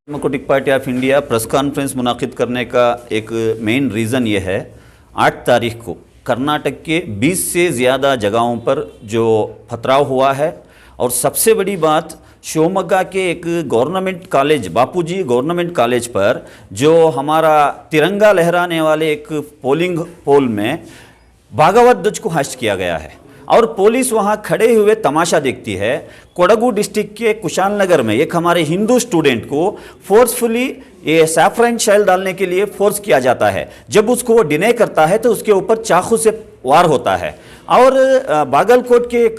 Democratic party of India press conference मुनाकिद करने का एक मेन रीज़न ये है, 8 तारीख को कर्नाटक के 20 से ज़्यादा जगहों पर जो पथराव हुआ है और सबसे बड़ी बात शिवमोगा के एक गवर्नमेंट कॉलेज बापूजी गवर्नमेंट कॉलेज पर जो हमारा तिरंगा लहराने वाले एक पोलिंग पोल में भागवत ध्वज को हास्ट किया गया है और पुलिस वहां खड़े हुए तमाशा देखती है। कोडगु डिस्ट्रिक्ट के कुशाल में एक हमारे हिंदू स्टूडेंट को फोर्सफुली ये सैफरन शेल डालने के लिए फोर्स किया जाता है। जब उसको वो डिने करता है तो उसके ऊपर चाकू से वार होता है। और बागलकोट के एक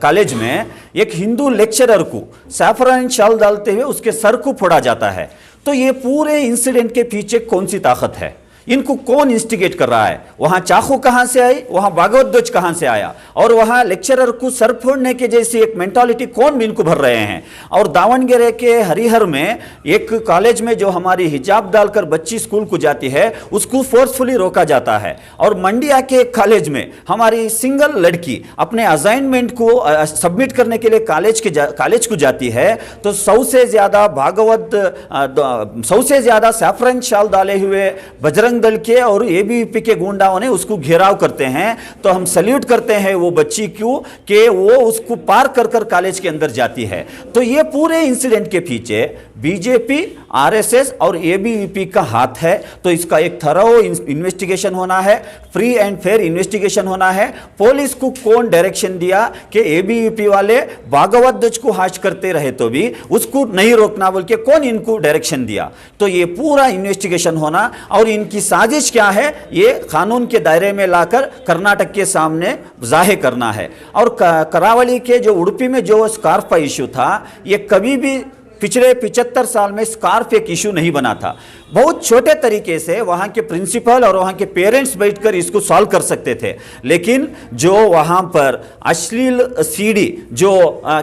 कॉलेज में एक हिंदू लेक्चरर को सैफरन शेल डालते हुए उसके सर को फोड़ा जाता है। तो ये पूरे इंसिडेंट के पीछे कौन सी ताकत है? इनको कौन इंस्टिगेट कर रहा है? वहां चाकू कहां से आई, वहां भागवत ध्वज कहां से आया और वहां लेक्चरर को सर फोड़ने के जैसी एक मेंटालिटी कौन इनको भर रहे हैं? और दावणगेरे के हरिहर में एक कॉलेज में जो हमारी हिजाब डालकर बच्ची स्कूल को जाती है उसको फोर्सफुली रोका जाता है। और मंडिया के एक कॉलेज में हमारी सिंगल लड़की अपने असाइनमेंट को सबमिट करने के लिए कॉलेज को जाती है तो 100 से ज्यादा सैफरन शाल डाले हुए बजरंग दल के और एबीवीपी के गुंडाओं ने उसको घेराव करते हैं। तो हम सैल्यूट करते हैं वो बच्ची क्यों कि वो उसको पार कर कर कॉलेज के अंदर जाती है। तो ये पूरे इंसिडेंट के पीछे बीजेपी, आरएसएस और एबीवीपी का हाथ है। तो इसका एक थरो इन्वेस्टिगेशन होना है, फ्री एंड फेयर इन्वेस्टिगेशन होना है। पुलिस को कौन डायरेक्शन दिया कि एबीवीपी वाले भागवत ध्वज को हास्ट करते रहे तो भी उसको नहीं रोकना, बोल के कौन इनको डायरेक्शन दिया? तो ये पूरा इन्वेस्टिगेशन होना और इनकी साजिश क्या है ये कानून के दायरे में लाकर कर्नाटक के सामने जाहिर करना है। और करावली के जो उडुपी में जो स्कार्फ का इश्यू था, ये कभी भी पिछले 75 साल में स्कार्फ एक इशू नहीं बना था। बहुत छोटे तरीके से वहाँ के प्रिंसिपल और वहाँ के पेरेंट्स बैठकर इसको सॉल्व कर सकते थे। लेकिन जो वहाँ पर अश्लील सीडी जो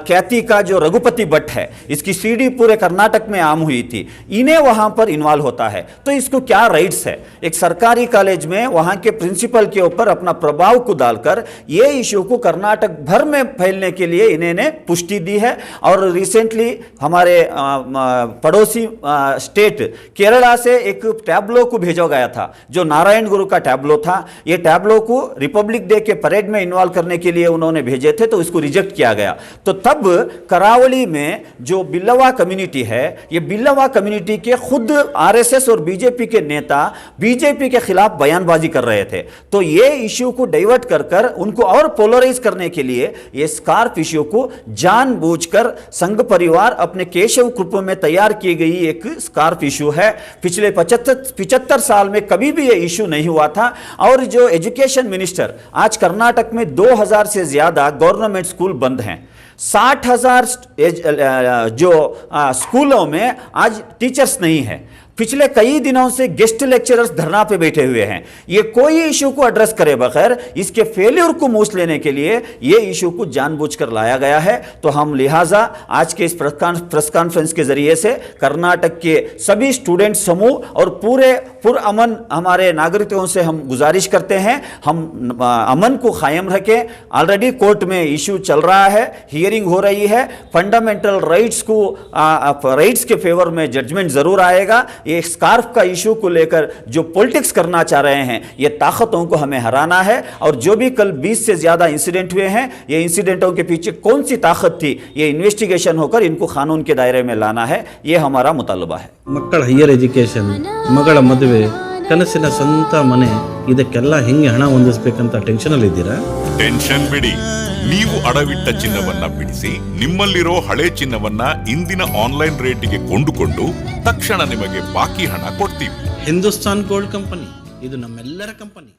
ख्याति का जो रघुपति भट्ट है, इसकी सीडी पूरे कर्नाटक में आम हुई थी, इन्हें वहाँ पर इन्वॉल्व होता है। तो इसको क्या राइट्स है? एक सरकारी कॉलेज में वहाँ के प्रिंसिपल के ऊपर अपना प्रभाव को डालकर ये इशू को कर्नाटक भर में फैलने के लिए इन्होंने पुष्टि दी है। और रिसेंटली हमारे पड़ोसी स्टेट केरला से एक टैब्लो को भेजा गया था जो नारायण गुरु का टैब्लो था। ये टैब्लो को रिपब्लिक डे के परेड में इन्वॉल्व करने के लिए उन्होंने भेजे थे तो इसको रिजेक्ट किया गया। तो तब करावली में जो बिल्लवा कम्युनिटी है, ये बिल्लवा कम्युनिटी के खुद आरएसएस और बीजेपी के नेता बीजेपी के खिलाफ बयानबाजी कर रहे थे। तो ये इश्यू को डाइवर्ट कर कर उनको और पोलराइज करने के लिए ये स्कार्फ इश्यू को जानबूझकर संघ परिवार अपने केशव कृपा में तैयार की गई एक स्कार्फ इशू है। पिछले 75 साल में कभी भी ये इशू नहीं हुआ था। और जो एजुकेशन मिनिस्टर, आज कर्नाटक में 2000 से ज्यादा गवर्नमेंट स्कूल बंद हैं। 60,000 जो स्कूलों में आज टीचर्स नहीं है। पिछले कई दिनों से गेस्ट लेक्चरर्स धरना पे बैठे हुए हैं। ये कोई इशू को एड्रेस करे बगैर इसके फेल्यूर को मूछ लेने के लिए ये इशू को जानबूझकर लाया गया है। तो हम लिहाजा आज के इस प्रेस कॉन्फ्रेंस के जरिए से कर्नाटक के सभी स्टूडेंट समूह और पूरे पुरअमन हमारे नागरिकों से हम गुजारिश करते हैं, हम अमन को कायम रखें। ऑलरेडी कोर्ट में इशू चल रहा है, हियरिंग हो रही है। फंडामेंटल राइट्स को राइट्स के फेवर में जजमेंट जरूर आएगा। ये स्कार्फ का इशू को लेकर जो पॉलिटिक्स करना चाह रहे हैं, ये ताकतों को हमें हराना है। और जो भी कल 20 से ज्यादा इंसिडेंट हुए हैं, ये इंसिडेंटों के पीछे कौन सी ताकत थी, ये इन्वेस्टिगेशन होकर इनको कानून के दायरे में लाना है, ये हमारा मुतालबा है। मಕ್ಕಳ ಹೈಯರ್ ಎಜುಕೇಶನ್, ಮಗಳ ಮದುವೆ, ಕನಸಿನ ಸ್ವಂತ ಮನೆ, ಇದಕ್ಕೆಲ್ಲ ಹೆಂಗೆ ಹಣ ಹೊಂದಿಸಬೇಕಂತ ಟೆನ್ಷನ್ ಅಲ್ಲಿ ಇದ್ದೀರಾ? ಟೆನ್ಷನ್ ಬಿಡಿ, ನೀವು ಅಡವಿಟ್ಟ ಚಿನ್ನವನ್ನ ಬಿಡಿಸಿ ನಿಮ್ಮಲ್ಲಿರೋ ಹಳೆ ಚಿನ್ನವನ್ನ ಇಂದಿನ ಆನ್ಲೈನ್ ರೇಟಿಗೆ ಕೊಂಡುಕೊಂಡು ತಕ್ಷಣ ನಿಮಗೆ ಬಾಕಿ ಹಣ ಕೊಡ್ತೀವಿ. ಹಿಂದೂಸ್ತಾನ್ ಗೋಲ್ಡ್ ಕಂಪನಿ, ಇದು ನಮ್ಮೆಲ್ಲರ ಕಂಪನಿ.